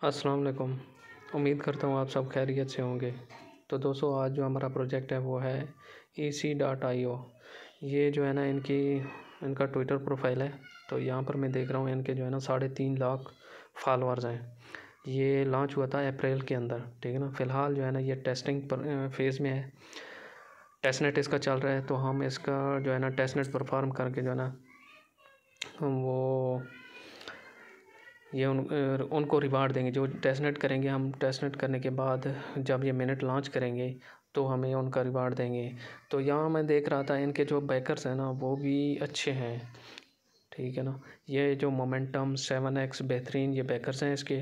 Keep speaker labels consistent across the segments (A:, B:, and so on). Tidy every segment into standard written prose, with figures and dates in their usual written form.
A: अस्सलाम वालेकुम। उम्मीद करता हूँ आप सब खैरियत से होंगे। तो दोस्तों, आज जो हमारा प्रोजेक्ट है वो है EC.io। ये जो है ना इनका ट्विटर प्रोफाइल है। तो यहाँ पर मैं देख रहा हूँ इनके जो है ना 3.5 लाख फॉलोअर्स हैं। ये लॉन्च हुआ था अप्रैल के अंदर, ठीक है ना। फ़िलहाल जो है ना ये टेस्टिंग पर फेज़ में है। टेस्टनेट इसका चल रहा है, तो हम इसका जो है ना टेस्टनेट परफॉर्म करके जो है ना वो ये उनको रिवार्ड देंगे। जो टेस्टनेट करेंगे, हम टेस्टनेट करने के बाद जब ये मिनट लॉन्च करेंगे तो हमें उनका रिवार्ड देंगे। तो यहाँ मैं देख रहा था इनके जो बैकर्स हैं ना वो भी अच्छे हैं, ठीक है ना। ये जो मोमेंटम 7x बेहतरीन ये बैकर्स हैं इसके।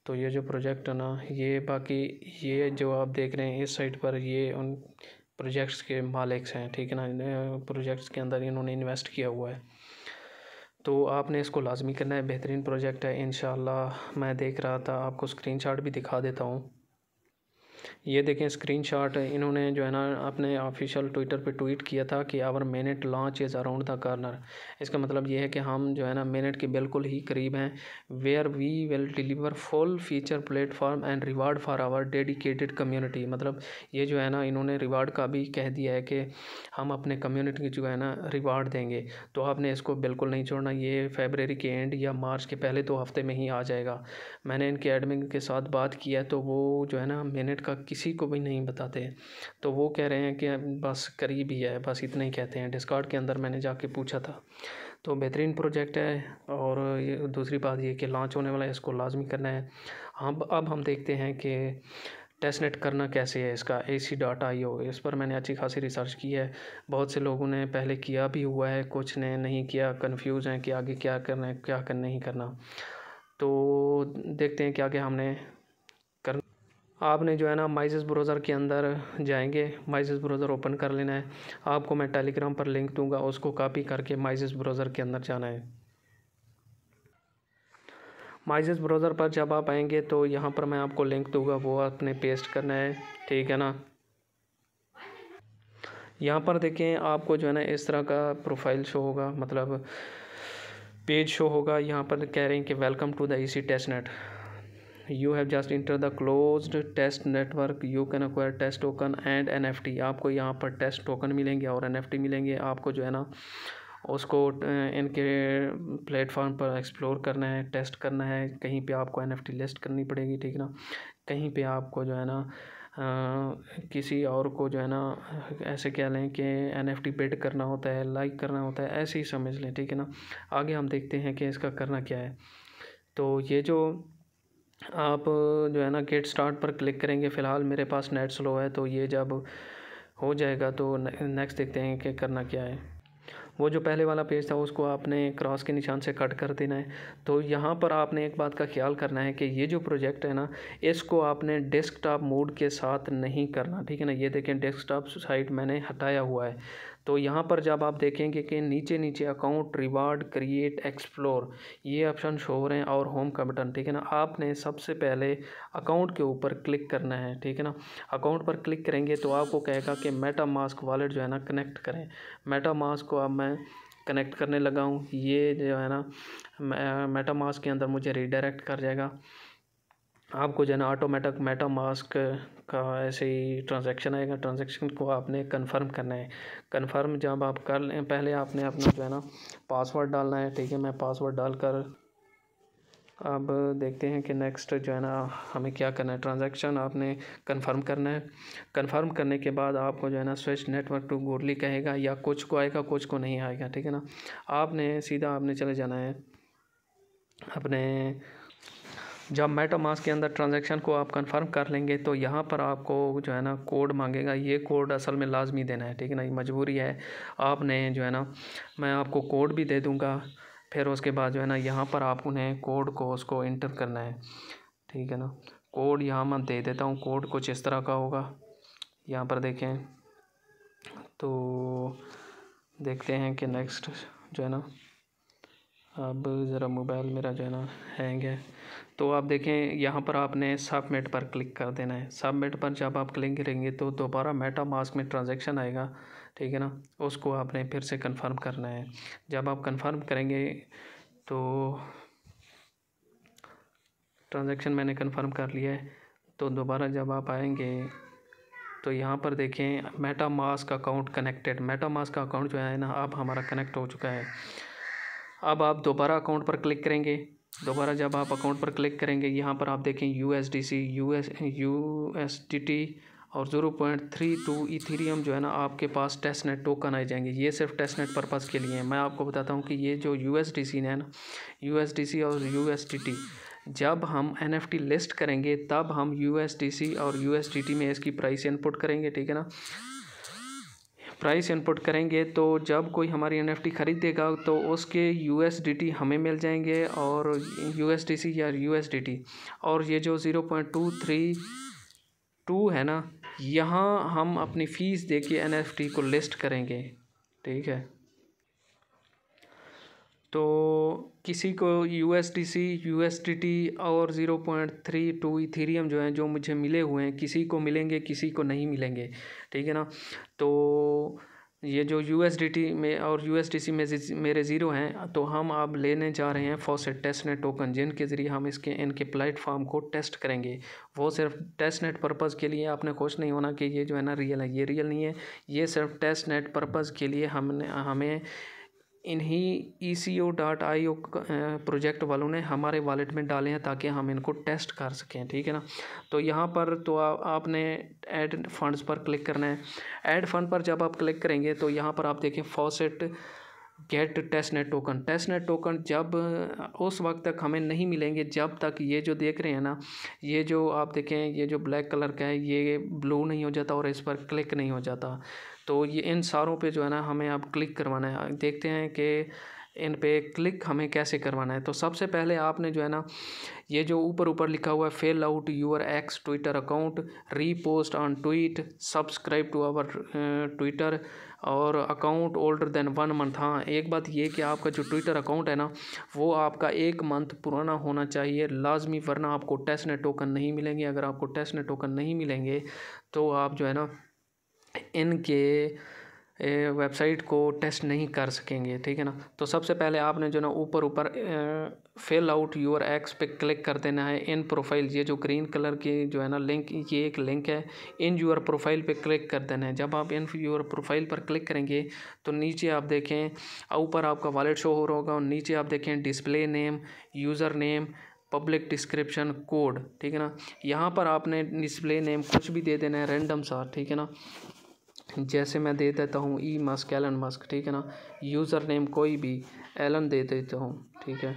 A: तो ये जो प्रोजेक्ट है ना, ये बाकी ये जो आप देख रहे हैं इस साइट पर, ये उन प्रोजेक्ट्स के मालिक्स हैं, ठीक है ना। प्रोजेक्ट्स के अंदर इन्होंने इन्वेस्ट किया हुआ है, तो आपने इसको लाजमी करना है। बेहतरीन प्रोजेक्ट है इंशाल्लाह। मैं देख रहा था, आपको स्क्रीनशॉट भी दिखा देता हूँ। ये देखें स्क्रीनशॉट, इन्होंने जो है ना अपने ऑफिशियल ट्विटर पे ट्वीट किया था कि our minute launch is around the corner. इसका मतलब ये है कि हम जो है ना मिनट के बिल्कुल ही करीब हैं। Where we will deliver full feature platform and reward for our dedicated community. मतलब ये जो है ना इन्होंने रिवार्ड का भी कह दिया है कि हम अपने कम्युनिटी की जो है ना रिवार्ड देंगे। तो आपने इसको बिल्कुल नहीं छोड़ना। ये फरवरी के एंड या मार्च के पहले 2 हफ्ते में ही आ जाएगा। मैंने इनके एडमिन के साथ बात किया है, तो वो जो है ना मिनट का किसी को भी नहीं बताते। तो वो कह रहे हैं कि बस करीब ही है, बस इतना ही कहते हैं। डिस्कॉर्ड के अंदर मैंने जाके पूछा था। तो बेहतरीन प्रोजेक्ट है। और ये दूसरी बात ये कि लॉन्च होने वाला है, इसको लाजमी करना है। अब हम देखते हैं कि टेस्टनेट करना कैसे है इसका। EC.io, इस पर मैंने अच्छी खासी रिसर्च की है। बहुत से लोगों ने पहले किया भी हुआ है, कुछ ने नहीं किया, कंफ्यूज हैं कि आगे क्या करना है क्या नहीं करना। तो देखते हैं क्या क्या हमने कर। आपने जो है ना माइसेस ब्राउज़र के अंदर जाएंगे, माइसेस ब्राउज़र ओपन कर लेना है। आपको मैं टेलीग्राम पर लिंक दूंगा, उसको कॉपी करके माइसेस ब्राउज़र के अंदर जाना है। माइसेस ब्राउज़र पर जब आप आएंगे तो यहाँ पर मैं आपको लिंक दूंगा, वो आपने पेस्ट करना है, ठीक है ना। यहाँ पर देखें आपको जो है ना इस तरह का प्रोफाइल शो होगा, मतलब पेज शो होगा। यहाँ पर कह रहे हैं कि welcome to the EC testnet, you have just enter the closed test network, you can acquire test token and NFT। आपको यहाँ पर टेस्ट टोकन मिलेंगे और NFT मिलेंगे। आपको जो है ना उसको इनके प्लेटफॉर्म पर एक्सप्लोर करना है, टेस्ट करना है। कहीं पे आपको NFT लिस्ट करनी पड़ेगी, ठीक है ना। कहीं पे आपको जो है ना किसी और को जो है ना ऐसे कह लें कि NFT बिड करना होता है, लाइक करना होता है, ऐसे ही समझ लें, ठीक है ना। आगे हम देखते हैं कि इसका करना क्या है। तो ये जो आप जो है ना गेट स्टार्ट पर क्लिक करेंगे। फ़िलहाल मेरे पास नेट स्लो है, तो ये जब हो जाएगा तो नेक्स्ट देखते हैं कि करना क्या है। वो जो पहले वाला पेज था उसको आपने क्रॉस के निशान से कट कर देना है। तो यहाँ पर आपने एक बात का ख्याल करना है कि ये जो प्रोजेक्ट है ना, इसको आपने डेस्कटॉप मोड के साथ नहीं करना, ठीक है ना। ये देखें डेस्कटॉप साइट मैंने हटाया हुआ है। तो यहाँ पर जब आप देखेंगे कि नीचे नीचे अकाउंट, रिवार्ड, क्रिएट, एक्सप्लोर, ये ऑप्शन शो हो रहे हैं और होम का बटन, ठीक है ना। आपने सबसे पहले अकाउंट के ऊपर क्लिक करना है, ठीक है ना। अकाउंट पर क्लिक करेंगे तो आपको कहेगा कि मेटा मास्क वॉलेट जो है ना कनेक्ट करें। मेटा मास्क को अब मैं कनेक्ट करने लगा हूँ। ये जो है ना मेटा मास्क के अंदर मुझे रीडायरेक्ट कर जाएगा। आपको जो है ना ऑटोमेटिक मेटा मास्क का ऐसे ही ट्रांजैक्शन आएगा। ट्रांजैक्शन को आपने कंफर्म करना है। कंफर्म जब आप कर लें, पहले आपने अपना जो है ना पासवर्ड डालना है, ठीक है। मैं पासवर्ड डालकर अब देखते हैं कि नेक्स्ट जो है ना हमें क्या करना है। ट्रांजैक्शन आपने कंफर्म करना है। कंफर्म करने के बाद आपको जो है ना स्विच नेटवर्क टू गोरली कहेगा, या कुछ को आएगा कुछ को नहीं आएगा, ठीक है ना। आपने सीधा आपने चले जाना है अपने, जब मेटामास्क के अंदर ट्रांजैक्शन को आप कंफर्म कर लेंगे तो यहाँ पर आपको जो है ना कोड मांगेगा। ये कोड असल में लाजमी देना है, ठीक है ना, ये मजबूरी है। आपने जो है ना मैं आपको कोड भी दे दूँगा। फिर उसके बाद जो है ना यहाँ पर आप उन्हें कोड को उसको इंटर करना है, ठीक है ना। कोड यहाँ मैं दे देता हूँ। कोड कुछ इस तरह का होगा, यहाँ पर देखें। तो देखते हैं कि नेक्स्ट जो है ना, अब ज़रा मोबाइल मेरा जो है ना हैंग है। तो आप देखें यहाँ पर आपने सबमिट पर क्लिक कर देना है। सबमिट पर जब आप क्लिक करेंगे तो दोबारा मेटा मास्क में ट्रांजैक्शन आएगा, ठीक है ना। उसको आपने फिर से कंफर्म करना है। जब आप कंफर्म करेंगे तो ट्रांजैक्शन मैंने कंफर्म कर लिया है। तो दोबारा जब आप आएंगे तो यहाँ पर देखें Meta mask account connected, Meta mask का अकाउंट जो है ना अब हमारा कनेक्ट हो चुका है। अब आप दोबारा अकाउंट पर क्लिक करेंगे। दोबारा जब आप अकाउंट पर क्लिक करेंगे यहाँ पर आप देखें USDC USDT और 0.32 इथेरियम जो है ना आपके पास टेस्टनेट टोकन आ जाएंगे। ये सिर्फ टेस्टनेट पर्पज़ के लिए है। मैं आपको बताता हूँ कि ये जो USDC है ना, USDC और USDT जब हम NFT लिस्ट करेंगे तब हम USDC और USDT में इसकी प्राइस इनपुट करेंगे, ठीक है ना। प्राइस इनपुट करेंगे तो जब कोई हमारी NFT ख़रीदेगा तो उसके USDT हमें मिल जाएंगे और USDC या USDT। और ये जो 0.232 है ना, यहाँ हम अपनी फ़ीस दे के NFT को लिस्ट करेंगे, ठीक है। तो किसी को USDC USDT और 0.32 इथेरियम जो हैं जो मुझे मिले हुए हैं, किसी को मिलेंगे किसी को नहीं मिलेंगे, ठीक है ना। तो ये जो USDT में और USDC में मेरे ज़ीरो हैं, तो हम अब लेने जा रहे हैं फॉसेट टेस्टनेट टोकन, जिनके ज़रिए हम इनके प्लेटफॉर्म को टेस्ट करेंगे। वो सिर्फ टेस्टनेट पर्पज़ के लिए। आपने खुश नहीं होना कि ये जो है ना रियल है, ये रियल नहीं है। ये सिर्फ टेस्टनेट पर्पज़ के लिए हमें इन्हीं ECO.io प्रोजेक्ट वालों ने हमारे वॉलेट में डाले हैं ताकि हम इनको टेस्ट कर सकें, ठीक है ना। तो यहाँ पर तो आपने ऐड फंड्स पर क्लिक करना है। ऐड फंड पर जब आप क्लिक करेंगे तो यहाँ पर आप देखें faucet get testnet token. Testnet token जब उस वक्त तक हमें नहीं मिलेंगे जब तक ये जो देख रहे हैं ना, ये जो आप देखें ये जो ब्लैक कलर का है ये ब्लू नहीं हो जाता और इस पर क्लिक नहीं हो जाता। तो ये इन सारों पे जो है ना हमें अब क्लिक करवाना है। देखते हैं कि इन पे क्लिक हमें कैसे करवाना है। तो सबसे पहले आपने जो है ना ये जो ऊपर लिखा हुआ है fill out your X Twitter account, repost on tweet, subscribe to our Twitter और अकाउंट ओल्डर देन 1 मंथ। हाँ, एक बात ये कि आपका जो ट्विटर अकाउंट है ना वो आपका 1 मंथ पुराना होना चाहिए लाजमी, वरना आपको टेस्टनेट टोकन नहीं मिलेंगे। अगर आपको टेस्टनेट टोकन नहीं मिलेंगे तो आप जो है ना इनके वेबसाइट को टेस्ट नहीं कर सकेंगे, ठीक है ना। तो सबसे पहले आपने जो ना ऊपर फिल आउट योर एक्स पे क्लिक कर देना है। इन प्रोफाइल, ये जो ग्रीन कलर की जो है ना लिंक, ये एक लिंक है, इन यूर प्रोफाइल पे क्लिक कर देना है। जब आप इन यूर प्रोफाइल पर क्लिक करेंगे तो नीचे आप देखें ऊपर आपका वॉलेट शो हो रहा होगा और नीचे आप देखें display name, user name, public description, code, ठीक है ना। यहाँ पर आपने डिस्प्ले नेम कुछ भी दे देना है रैंडम सा, ठीक है ना। जैसे मैं दे देता हूँ ई मस्क, एलन मस्क, ठीक है ना। यूज़र नेम कोई भी एलन दे देता हूँ, ठीक है।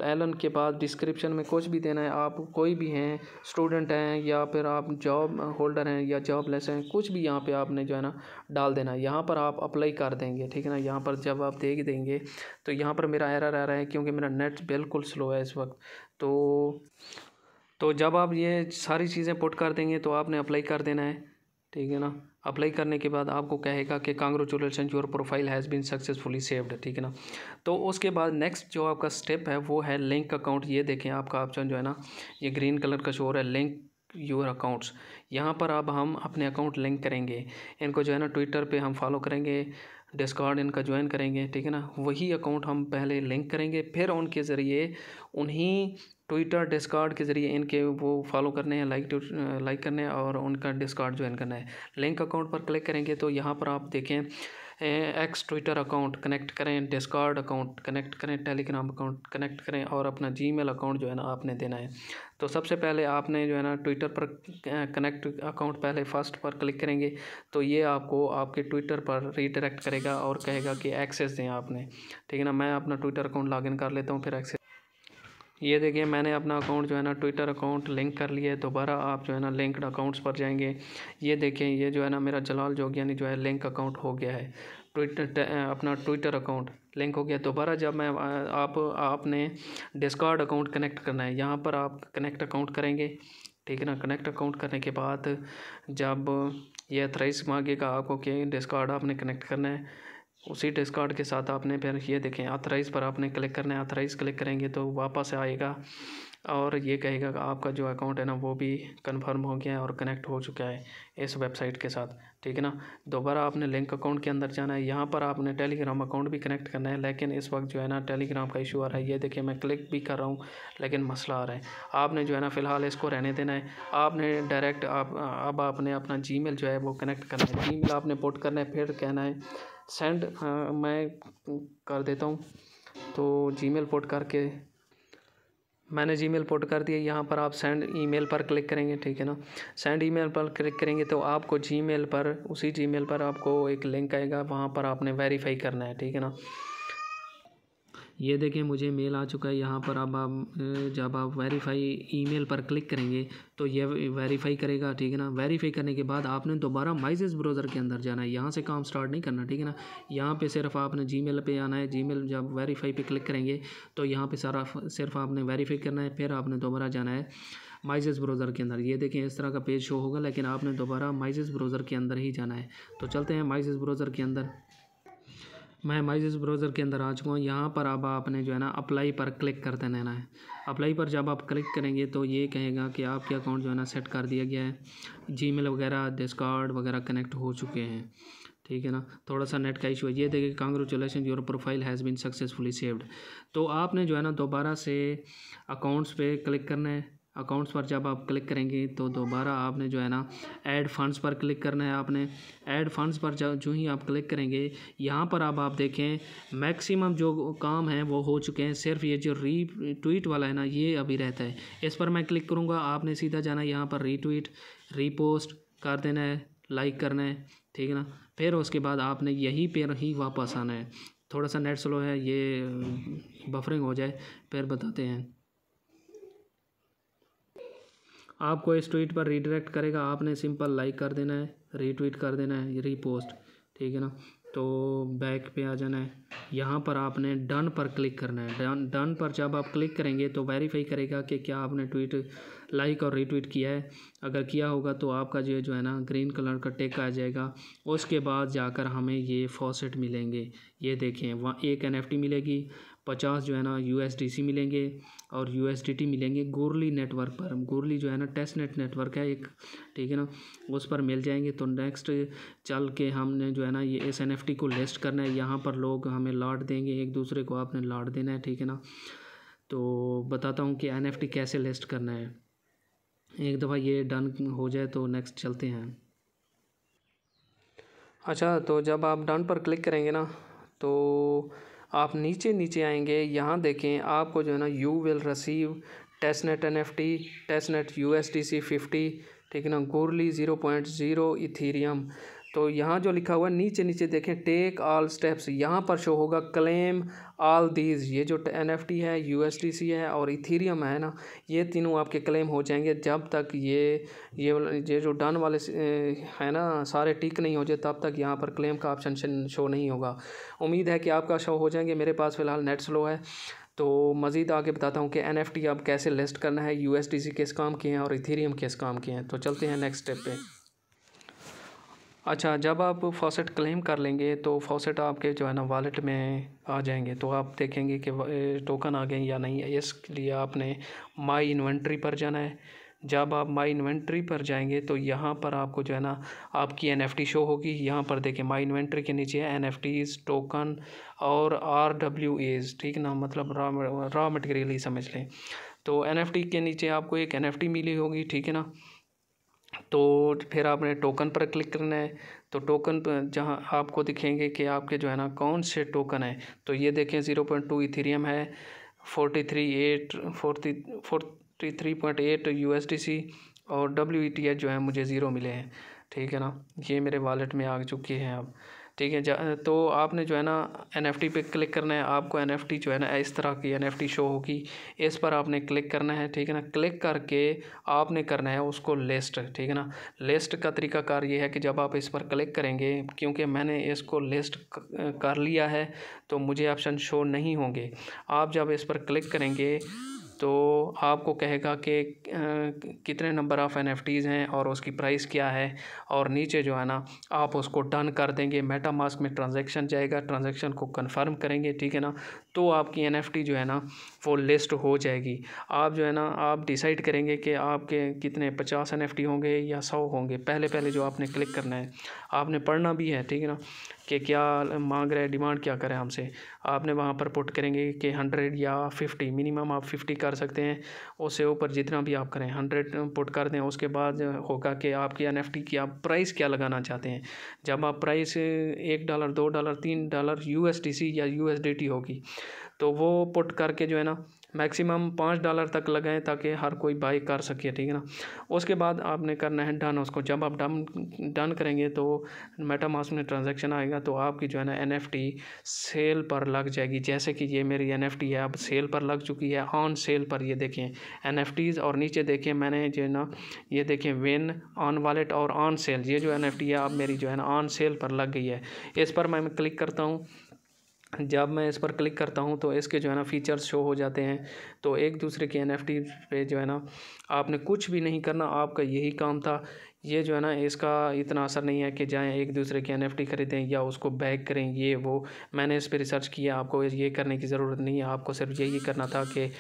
A: एलन के बाद डिस्क्रिप्शन में कुछ भी देना है। आप कोई भी हैं, स्टूडेंट हैं या फिर आप जॉब होल्डर हैं या जॉबलेस हैं, कुछ भी यहाँ पे आपने जो है ना डाल देना है। यहाँ पर आप अप्लाई कर देंगे, ठीक है ना। यहाँ पर जब आप देख देंगे तो यहाँ पर मेरा एरर आ रहा है क्योंकि मेरा नेट बिल्कुल स्लो है इस वक्त। तो जब आप ये सारी चीज़ें पुट कर देंगे तो आपने अप्लाई कर देना है, ठीक है ना। अप्लाई करने के बाद आपको कहेगा कि congratulation your profile has been successfully saved, ठीक है ना। तो उसके बाद नेक्स्ट जो आपका स्टेप है वो है लिंक अकाउंट। ये देखें आपका ऑप्शन जो है ना ये ग्रीन कलर का शो हो रहा है, लिंक योर अकाउंट्स। यहाँ पर अब हम अपने अकाउंट लिंक करेंगे। इनको जो है ना ट्विटर पे हम फॉलो करेंगे, डिस्कॉर्ड इनका ज्वाइन करेंगे, ठीक है ना। वही अकाउंट हम पहले लिंक करेंगे, फिर उनके ज़रिए उन्हीं ट्विटर डिस्कॉर्ड के ज़रिए इनके वो फॉलो करने हैं, लाइक करने हैं और उनका डिस्कॉर्ड ज्वाइन करना है। लिंक अकाउंट पर क्लिक करेंगे तो यहाँ पर आप देखें एक्स ट्विटर अकाउंट कनेक्ट करें, डिस्कॉर्ड अकाउंट कनेक्ट करें, टेलीग्राम अकाउंट कनेक्ट करें और अपना जीमेल अकाउंट जो है ना आपने देना है। तो सबसे पहले आपने जो है ना ट्विटर पर कनेक्ट अकाउंट पहले फर्स्ट पर क्लिक करेंगे तो ये आपको आपके ट्विटर पर रीडायरेक्ट करेगा और कहेगा कि एक्सेस दें आपने, ठीक है ना। मैं अपना ट्विटर अकाउंट लॉगिन कर लेता हूँ, फिर एक्सेस। ये देखिए मैंने अपना अकाउंट जो है ना ट्विटर अकाउंट लिंक कर लिया है। दोबारा आप जो है ना लिंक्ड अकाउंट्स पर जाएंगे। ये देखें ये जो है ना मेरा जलाल जोगियानी जो है लिंक अकाउंट हो गया है, अपना ट्विटर अकाउंट लिंक हो गया। दोबारा जब मैं आपने डिस्कॉर्ड अकाउंट कनेक्ट करना है, यहाँ पर आप कनेक्ट अकाउंट करेंगे, ठीक है ना। कनेक्ट अकाउंट करने के बाद जब ये अथराइज मांगेगा आपको कि डिस्कॉर्ड आपने कनेक्ट करना है, उसी डिस्कॉर्ड के साथ आपने फिर ये देखें अथराइज़ पर आपने क्लिक करना है। अथराइज़ क्लिक करेंगे तो वापस आएगा और ये कहेगा कि आपका जो अकाउंट है ना वो भी कंफर्म हो गया है और कनेक्ट हो चुका है इस वेबसाइट के साथ, ठीक है ना। दोबारा आपने लिंक अकाउंट के अंदर जाना है, यहाँ पर आपने टेलीग्राम अकाउंट भी कनेक्ट करना है, लेकिन इस वक्त जो है ना टेलीग्राम का इशू आ रहा है। ये देखिए मैं क्लिक भी कर रहा हूँ लेकिन मसला आ रहा है। आपने जो है ना फ़िलहाल इसको रहने देना है। आपने डायरेक्ट अब आपने अपना जीमेल जो है वो कनेक्ट करना है, जीमेल आपने पुट करना है, फिर कहना है सेंड। मैं कर देता हूँ। तो जीमेल पुट करके मैंने जीमेल पुट कर दिया। यहाँ पर आप सेंड ईमेल पर क्लिक करेंगे, ठीक है ना। सेंड ईमेल पर क्लिक करेंगे तो आपको जीमेल पर, उसी जीमेल पर आपको एक लिंक आएगा, वहाँ पर आपने वेरीफाई करना है, ठीक है ना। ये देखें मुझे मेल आ चुका है। यहाँ पर अब आप जब आप वेरीफाई ईमेल पर क्लिक करेंगे तो ये वेरीफाई करेगा, ठीक है ना। वेरीफाई करने के बाद आपने दोबारा माइजेस ब्राउज़र के अंदर जाना है, यहाँ से काम स्टार्ट नहीं करना, ठीक है ना। यहाँ पे सिर्फ आपने जीमेल पे आना है। जीमेल जब वेरीफाई पे क्लिक करेंगे तो यहाँ पे सारा सिर्फ आपने वेरीफाई करना है, फिर आपने दोबारा जाना है माइजेस ब्राउज़र के अंदर। ये देखें इस तरह का पेज शो होगा, लेकिन आपने दोबारा माइजेस ब्राउज़र के अंदर ही जाना है। तो चलते हैं माइजेस ब्राउज़र के अंदर। मैं माइजेस ब्राउज़र के अंदर आ चुका हूँ। यहाँ पर अब आपने जो है ना अप्लाई पर क्लिक कर देना है। अप्लाई पर जब आप क्लिक करेंगे तो ये कहेगा कि आपके अकाउंट जो है ना सेट कर दिया गया है, जीमेल वगैरह डिस्कॉर्ड वगैरह कनेक्ट हो चुके हैं, ठीक है ना। थोड़ा सा नेट का इशू है। ये देखिए congratulation your profile has been successfully saved. तो आपने जो है ना दोबारा से अकाउंट्स पे क्लिक करना है। अकाउंट्स पर जब आप क्लिक करेंगे तो दोबारा आपने जो है ना ऐड फंड्स पर क्लिक करना है। आपने ऐड फंड्स पर जो ही आप क्लिक करेंगे, यहाँ पर अब आप देखें मैक्सिमम जो काम है वो हो चुके हैं। सिर्फ ये जो रीट्वीट वाला है ना ये अभी रहता है। इस पर मैं क्लिक करूँगा, आपने सीधा जाना है यहाँ पर रीट्वीट रीपोस्ट कर देना है, लाइक करना है, ठीक है ना। फिर उसके बाद आपने यहीं पर ही वापस आना है। थोड़ा सा नेट स्लो है, ये बफरिंग हो जाए फिर बताते हैं। आपको इस ट्वीट पर रीडायरेक्ट करेगा, आपने सिंपल लाइक कर देना है, रीट्वीट कर देना है, रीपोस्ट, ठीक है ना। तो बैक पे आ जाना है। यहाँ पर आपने डन पर क्लिक करना है। डन पर जब आप क्लिक करेंगे तो वेरीफाई करेगा कि क्या आपने ट्वीट लाइक और रीट्वीट किया है। अगर किया होगा तो आपका जो है ना ग्रीन कलर का टिक आ जाएगा। उसके बाद जाकर हमें ये फॉसेट मिलेंगे। ये देखें वहाँ एक NFT मिलेगी, 50 जो है ना USDC मिलेंगे और USDT मिलेंगे गोरली नेटवर्क पर। गोरली जो है ना टेस्टनेट नेटवर्क है एक, ठीक है ना, उस पर मिल जाएंगे। तो नेक्स्ट चल के हमने जो है ना ये इस NFT को लिस्ट करना है। यहाँ पर लोग हमें लाट देंगे, एक दूसरे को आपने लाट देना है, ठीक है ना। तो बताता हूँ कि NFT कैसे लिस्ट करना है। एक दफ़ा ये डन हो जाए तो नेक्स्ट चलते हैं। अच्छा, तो जब आप डन पर क्लिक करेंगे ना तो आप नीचे आएंगे। यहाँ देखें आपको जो है ना you will receive testnet NFT, testnet USDC 50, ठीक है ना, गोरली 0.0 इथीरियम। तो यहाँ जो लिखा हुआ है नीचे देखें टेक ऑल स्टेप्स, यहाँ पर शो होगा क्लेम ऑल दीज। ये जो NFT है, USDC है और इथीरियम है ना, ये तीनों आपके क्लेम हो जाएंगे जब तक ये जो डन वाले है ना सारे टिक नहीं हो जाए तब तक यहाँ पर क्लेम का ऑप्शन शो नहीं होगा। उम्मीद है कि आपका शो हो जाएंगे। मेरे पास फ़िलहाल नेट स्लो है। तो मज़ीद आगे बताता हूँ कि NFT अब कैसे लिस्ट करना है, USDC किस काम के हैं और इथीरियम किस काम के हैं। तो चलते हैं नेक्स्ट स्टेप पे। अच्छा, जब आप फॉसेट क्लेम कर लेंगे तो फॉसेट आपके जो है ना वॉलेट में आ जाएंगे। तो आप देखेंगे कि टोकन आ गए या नहीं। इसके लिए आपने माई इन्वेंट्री पर जाना है। जब आप माई इन्वेंट्री पर जाएंगे तो यहाँ पर आपको जो है ना आपकी NFT शो होगी। यहाँ पर देखें माई इन्वेंट्री के नीचे है NFTs, टोकन और RWAs, ठीक ना, मतलब रॉ मटेरियल ही समझ लें। तो NFT के नीचे आपको एक NFT मिली होगी, ठीक है ना। तो फिर आपने टोकन पर क्लिक करना है। तो टोकन पर जहाँ आपको दिखेंगे कि आपके जो है ना कौन से टोकन है। तो ये देखें 0.2 इथीरियम है, 43.8 USDC और WETH जो है मुझे 0 मिले हैं, ठीक है ना। ये मेरे वॉलेट में आ चुके हैं अब, ठीक है। तो आपने जो है ना NFT पे क्लिक करना है। आपको NFT जो है ना इस तरह की NFT शो होगी, इस पर आपने क्लिक करना है, ठीक है ना। क्लिक करके आपने करना है उसको लिस्ट, ठीक है ना। लिस्ट का तरीकाकार ये है कि जब आप इस पर क्लिक करेंगे, क्योंकि मैंने इसको लिस्ट कर लिया है तो मुझे ऑप्शन शो नहीं होंगे। आप जब इस पर क्लिक करेंगे तो आपको कहेगा कि कितने नंबर ऑफ़ NFTs हैं और उसकी प्राइस क्या है, और नीचे जो है ना आप उसको डन कर देंगे। मेटामास्क में ट्रांजैक्शन जाएगा, ट्रांजैक्शन को कंफर्म करेंगे, ठीक है ना। तो आपकी NFT जो है ना वो लिस्ट हो जाएगी। आप जो है ना आप डिसाइड करेंगे कि आपके कितने 50 NFT होंगे या 100 होंगे। पहले पहले जो आपने क्लिक करना है, आपने पढ़ना भी है, ठीक है ना, कि क्या मांग रहा है, डिमांड क्या करे हमसे। आपने वहाँ पर पुट करेंगे कि 100 या 50, मिनिमम आप 50 कर सकते हैं, उससे ऊपर जितना भी आप करें 100 पुट कर दें। उसके बाद होगा कि आपकी NFT की आप प्राइस क्या लगाना चाहते हैं। जब आप प्राइस $1, $2, $3 USDC या USDT होगी, तो वो पुट करके जो है ना मैक्सिमम $5 तक लगाएं ताकि हर कोई बाई कर सके, ठीक है ना। उसके बाद आपने करना है डन उसको। जब आप डन करेंगे तो मेटामास्क में ट्रांजैक्शन आएगा, तो आपकी जो है ना NFT सेल पर लग जाएगी। जैसे कि ये मेरी NFT है अब सेल पर लग चुकी है, ऑन सेल पर। ये देखें NFTs, और नीचे देखें मैंने जो है ना ये देखें विन, ऑन वॉलेट और ऑन सेल, ये जो NFT है अब मेरी जो है ना ऑन सेल पर लग गई है। इस पर मैं क्लिक करता हूँ। जब मैं इस पर क्लिक करता हूँ तो इसके जो है ना फीचर्स शो हो जाते हैं। तो एक दूसरे के NFT पे जो है ना आपने कुछ भी नहीं करना, आपका यही काम था। ये जो है ना इसका इतना असर नहीं है कि जाएं एक दूसरे के NFT खरीदें या उसको बैग करें, ये वो। मैंने इस पर रिसर्च किया, आपको ये करने की ज़रूरत नहीं है। आपको सिर्फ यही करना था कि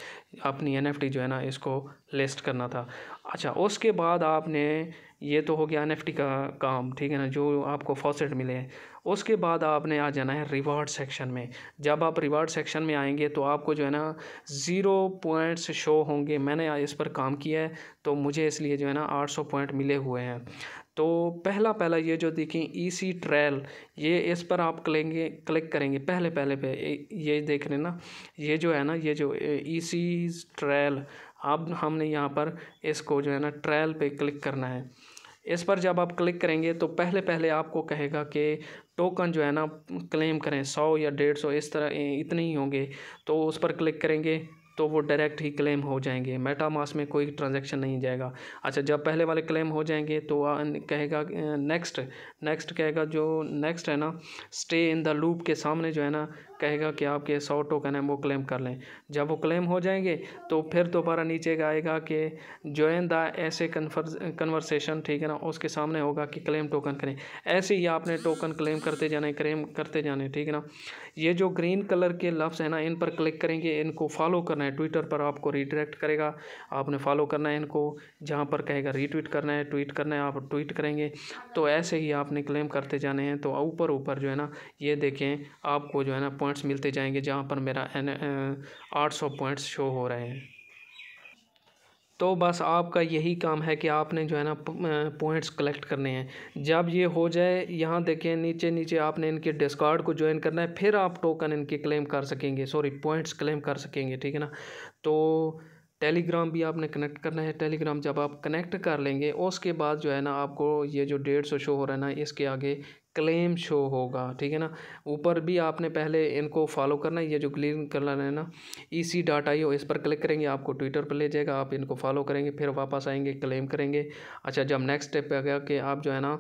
A: अपनी NFT जो है ना इसको लिस्ट करना था। अच्छा, उसके बाद आपने, ये तो हो गया NFT का काम, ठीक है ना, जो आपको फॉसेट मिले हैं। उसके बाद आपने आ जाना है रिवार्ड सेक्शन में। जब आप रिवार्ड सेक्शन में आएंगे तो आपको जो है ना 0 पॉइंट्स शो होंगे। मैंने इस पर काम किया है तो मुझे इसलिए जो है ना 800 पॉइंट मिले हुए हैं। तो पहला ये जो देखें EC ट्रेल, ये इस पर आप क्लिक करेंगे पहले पे। ये देख रहे ना, ये जो है ना ये जो EC ट्रेल, अब हमने यहाँ पर इसको जो है ना ट्रेल पे क्लिक करना है। इस पर जब आप क्लिक करेंगे तो पहले आपको कहेगा कि टोकन जो है ना क्लेम करें 100 या 150, इस तरह इतने ही होंगे। तो उस पर क्लिक करेंगे तो वो डायरेक्ट ही क्लेम हो जाएंगे, मेटामास्क में कोई ट्रांजैक्शन नहीं जाएगा। अच्छा, जब पहले वाले क्लेम हो जाएंगे तो कहेगा नेक्स्ट कहेगा। जो नेक्स्ट है ना स्टे इन द लूप के सामने जो है ना कहेगा कि आपके 100 टोकन है वो क्लेम कर लें। जब वो क्लेम हो जाएंगे तो फिर दोबारा नीचे आएगा कि ज्वाइन द ऐसे कन्वर्सेशन, ठीक है ना, उसके सामने होगा कि क्लेम टोकन करें। ऐसे ही आपने टोकन क्लेम करते जाने, क्लेम करते जाने, ठीक है ना। ये जो ग्रीन कलर के लफ्ज़ है ना इन पर क्लिक करेंगे, इनको फॉलो करना है। ट्विटर पर आपको रीडायरेक्ट करेगा, आपने फॉलो करना है इनको। जहाँ पर कहेगा रीट्वीट करना है, ट्वीट करना है, आप ट्वीट करेंगे। तो ऐसे ही आपने क्लेम करते जाने हैं। तो ऊपर जो है ना ये देखें आपको जो है ना पॉइंट्स मिलते जाएंगे, जहाँ पर मेरा 800 पॉइंट्स शो हो रहे हैं। तो बस आपका यही काम है कि आपने जो है ना पॉइंट्स कलेक्ट करने हैं। जब ये हो जाए, यहाँ देखें नीचे आपने इनके डिस्कॉर्ड को ज्वाइन करना है, फिर आप टोकन इनके क्लेम कर सकेंगे, सॉरी पॉइंट्स क्लेम कर सकेंगे, ठीक है ना। तो टेलीग्राम भी आपने कनेक्ट करना है। टेलीग्राम जब आप कनेक्ट कर लेंगे उसके बाद जो है ना आपको ये जो 150 शो हो रहा है ना इसके आगे क्लेम शो होगा, ठीक है ना। ऊपर भी आपने पहले इनको फॉलो करना है। ये जो ग्रीन कलर है ना EC.io, इस पर क्लिक करेंगे आपको ट्विटर पर ले जाएगा, आप इनको फॉलो करेंगे, फिर वापस आएंगे, क्लेम करेंगे। अच्छा, जब नेक्स्ट स्टेप पे आ गया कि आप जो है ना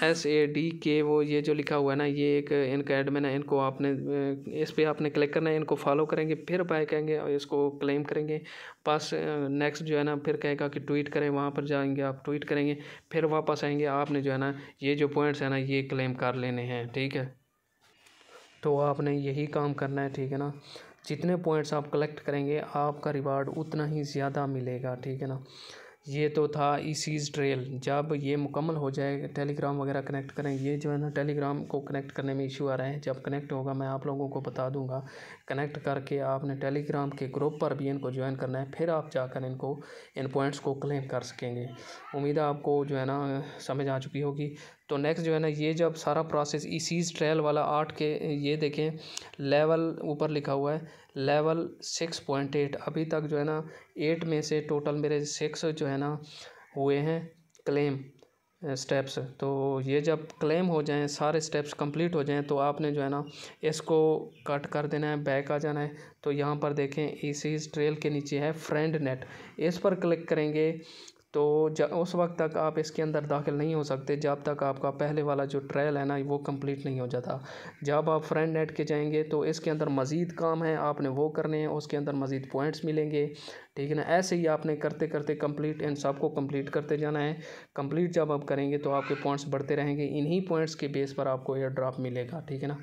A: @VSADK, वो ये जो लिखा हुआ है ना ये एक इनका एडमिन है, इनको आपने इस पर आपने क्लिक करना है, इनको फॉलो करेंगे, फिर बाय कहेंगे और इसको क्लेम करेंगे। बस नेक्स्ट जो है ना फिर कहेगा कि ट्वीट करें, वहाँ पर जाएंगे, आप ट्वीट करेंगे, फिर वापस आएंगे, आपने जो है ना ये जो पॉइंट्स है ना ये क्लेम कर लेने हैं, ठीक है। तो आपने यही काम करना है, ठीक है ना। जितने पॉइंट्स आप कलेक्ट करेंगे आपका रिवार्ड उतना ही ज़्यादा मिलेगा, ठीक है ना। ये तो था EC's ट्रेल। जब ये मुकम्मल हो जाए, टेलीग्राम वगैरह कनेक्ट करें। ये जो है ना टेलीग्राम को कनेक्ट करने में इशू आ रहा है, जब कनेक्ट होगा मैं आप लोगों को बता दूंगा। कनेक्ट करके आपने टेलीग्राम के ग्रुप पर भी इनको ज्वाइन करना है, फिर आप जाकर इन पॉइंट्स को क्लेम कर सकेंगे। उम्मीद है आपको जो है ना समझ आ चुकी होगी। तो नेक्स्ट जो है ना ये जब सारा प्रोसेस EC's ट्रेल वाला 8 के, ये देखें लेवल ऊपर लिखा हुआ है लेवल 6.8। अभी तक जो है ना 8 में से टोटल मेरे 6 जो है ना हुए हैं क्लेम स्टेप्स। तो ये जब क्लेम हो जाएं, सारे स्टेप्स कंप्लीट हो जाएं, तो आपने जो है ना इसको कट कर देना है, बैक आ जाना है। तो यहाँ पर देखें EC's ट्रेल के नीचे है फ्रेंड नेट, इस पर क्लिक करेंगे तो उस वक्त तक आप इसके अंदर दाखिल नहीं हो सकते जब तक आपका पहले वाला जो ट्रायल है ना वो कंप्लीट नहीं हो जाता। जब आप फ्रेंड नेट के जाएंगे तो इसके अंदर मज़ीद काम है, आपने वो करने हैं, उसके अंदर मज़ीद पॉइंट्स मिलेंगे, ठीक है ना। ऐसे ही आपने करते करते कंप्लीट इन सबको कंप्लीट करते जाना है। कंप्लीट जब आप करेंगे तो आपके पॉइंट्स बढ़ते रहेंगे, इन्हीं पॉइंट्स के बेस पर आपको एयर ड्रॉप मिलेगा, ठीक है ना।